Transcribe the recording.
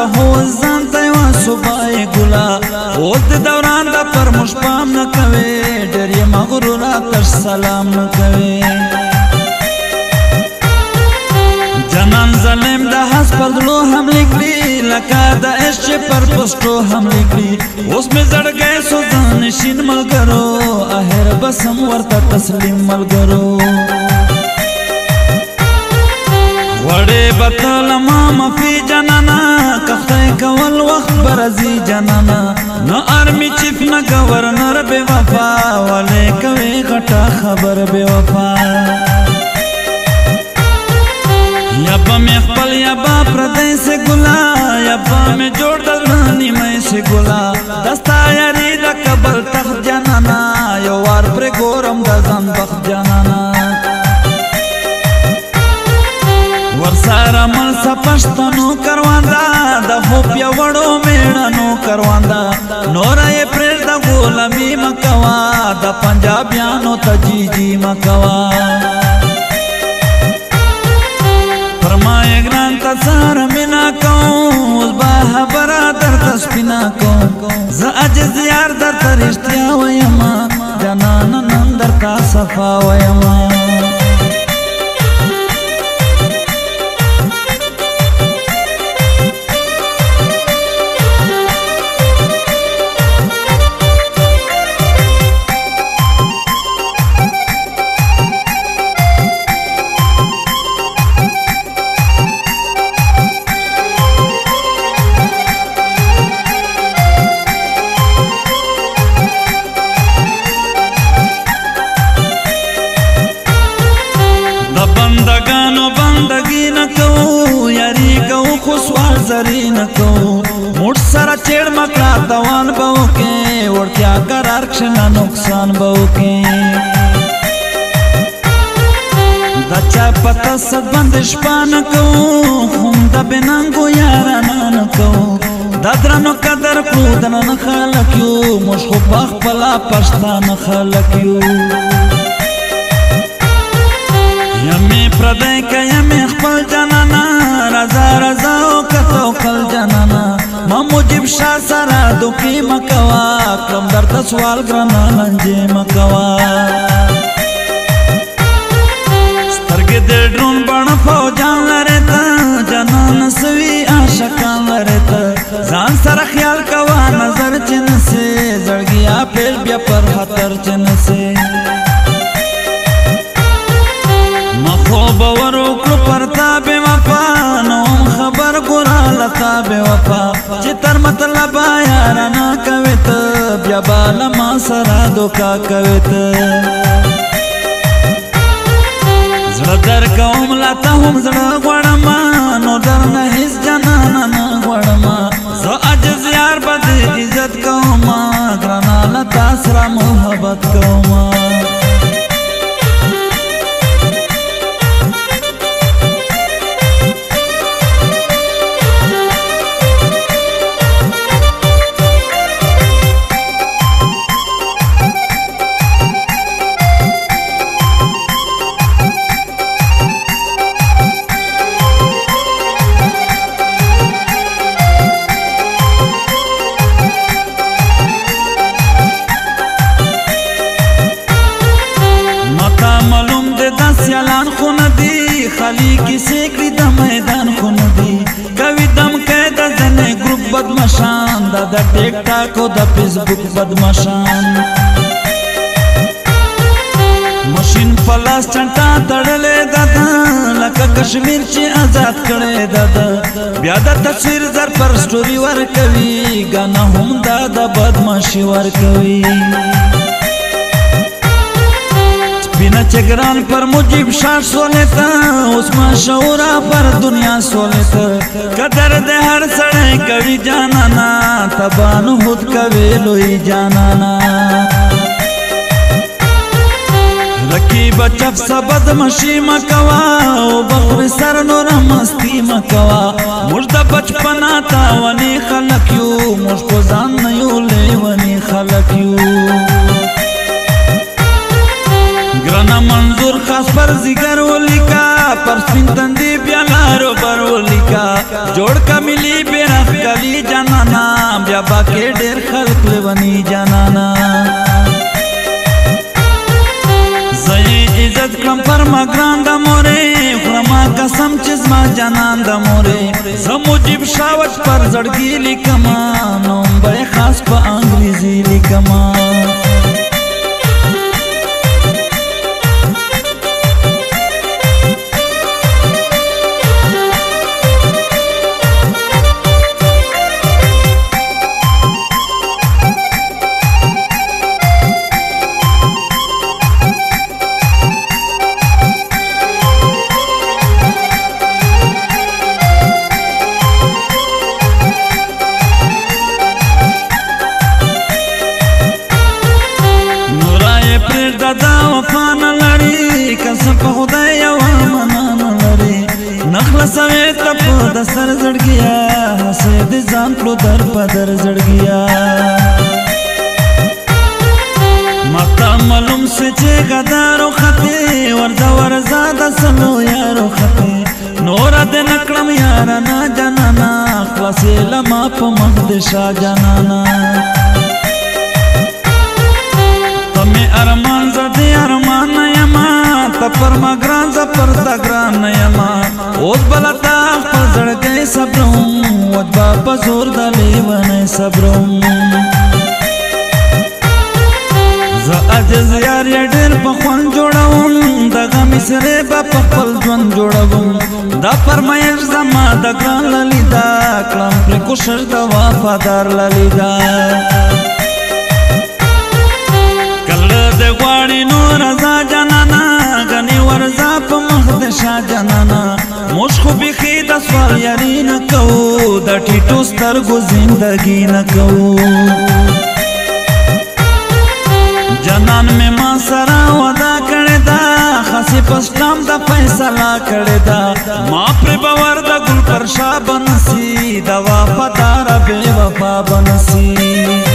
ته هو ځان ته یوه صوبای ګله اوس د دوران د پر موږ پام نه کوې ډېر یې مغروره تش سلام نه کوې جنان ظلم د هسپدلو هم لیکلي لکه د عشق چې پر پسټو هم لیکلي اوس مې زړګی سوځه نشین ملګرو اخر بسم ورته تسلیم ملګرو وړې بتل ما مفي جنانا کخته کول وخت برزي جنانا نه ارمي چیف نه گورنر بے وفا ولې کوي غټه خبر بے وفا یا با میں خپل یا با پردی سے گلا یا با میں جوڑ دلانی میں سے گلا دستا یاری دا کبل تخت جانانا یو وار پر گورم دا زن بخت جانانا ورسارا مل سپشتنو کرواندا دا خوب یا وڑو میڑنو کرواندا نورا یہ پریر دا غولمی مکوا دا پنجابیانو تا جی جی مکوا فرمائے گران تا سارا منا کون با حبرا در تسپینا کون زا عجز یار در ترشتیا ویما جنانا نندر تا صفا ویما بندگانو بندگی نکو یاری کو خسوار زری نکو موٹ سارا چیڑ مکا دوان باو کے وڑتیا قرار کشنا نقصان باو کے دا چا پتا ست بندش پا نکو خون دا بنانگو یارانا نکو دا درانو قدر کو دنن خالکیو مش خو باخ پلا پشتان خالکیو یمی پردی که یمی خپل جانانا رضا رضا او کتو خل جانانا ما مجیب شا سارا دوکی مکوا کلم در تسوال گرانا لنجی مکوا سترگی در ڈرون بڑ فوجان لرتا جانان سوی آشکان لرتا زان سر خیال کوا نظر چن سے زڑگیا پیل بیا پر خطر چن سے باور وکړو پرتا بے وفا نوم خبر ګورا لتا بے وفا چې تر مطلب یارانه کوي ته بیا بال ما سره دوکا کوي ته زړه در کوم لته هم زړه غواړم نو در نه هیڅ جانانه نه غواړم زه عجز یار بد عزت کوم ګرانه لتا سره محبت کوم سیالان خون دی خالی کسی کری دا میدان خون دی کوی دم که دا زنه گروپ بدمشان دا دا ٹیک ٹاک و دا فیسبوک بدمشان مشین پلاس چنٹا تڑلے دا دا لکا کشمیر چی آزاد کڑے دا دا بیا دا تصویر زر پر سٹوری ور کوي گانا هم دا دا بدمشی ور کوي बिना चगरान पर मुझीब शार सोलेता उसमें शौरा पर दुनिया सोलेता कदर दे हर सड़े कभी जानाना तबान खुद कभी लोई जानाना रकी बचप सबद मशी मकवा ओ बखर सर नूर मस्ती मकवा मुर्दा बचपना था वनी खलक्यू मुझको जान नहीं ले वनी खलक्यू گرانا منظور خاص پر زگر ولیکا پر سپین تندی بیا لارو پر ولیکا जोड़ का मिली बेरख कली जनाना बया बाके ढेर खल्क लेवनी जनाना जय इज्जत कम पर मगरान दा मोरे खुरमा कसम चिजमा जनान दा मोरे समुजिब शावत पर जड़गी लिखमा नंबर खास पर अंग्रेजी लिखमा दादा वफा न लड़ी कसम पे खुदाई मना न लड़ी नखला सवेत तप दसर जड़ गया हसे दिजान प्लो दर पदर जड़ गया मता मालूम से चे गदारो खते वर्जा वर्जा दसलो यारो खते नोरा दे नकड़म यारा ना जनाना खलासे लमा प मखदशा जनाना अरमान ज़दे अरमान नयमा तपर मगरान ज़पर तगरान नयमा ओद बलता पजड़ गए सबरों वद बाबा जोर दले बने सबरों ज़ अजज़ यार या ढेर पखवन जोड़ाऊं दगा मिसरे बापल जवन जोड़ाऊं दा परमाइश ज़मा दगरान ललिदा कलम प्रे कुशर दा वफादार ललिदा देवाड़ी नूर जा जनाना गनी वर्जा प मखदशा जनाना मुश्को बिखी दसवाल यारी न कहो द टीटो स्तरगो जिंदगी न कहो जनान में मां सरा वदा करे दा खासी पस्टाम दा फैसला करे दा मां प्रे बवर दा गुल पर शाह बनसी दवा पतारा बेवफा बनसी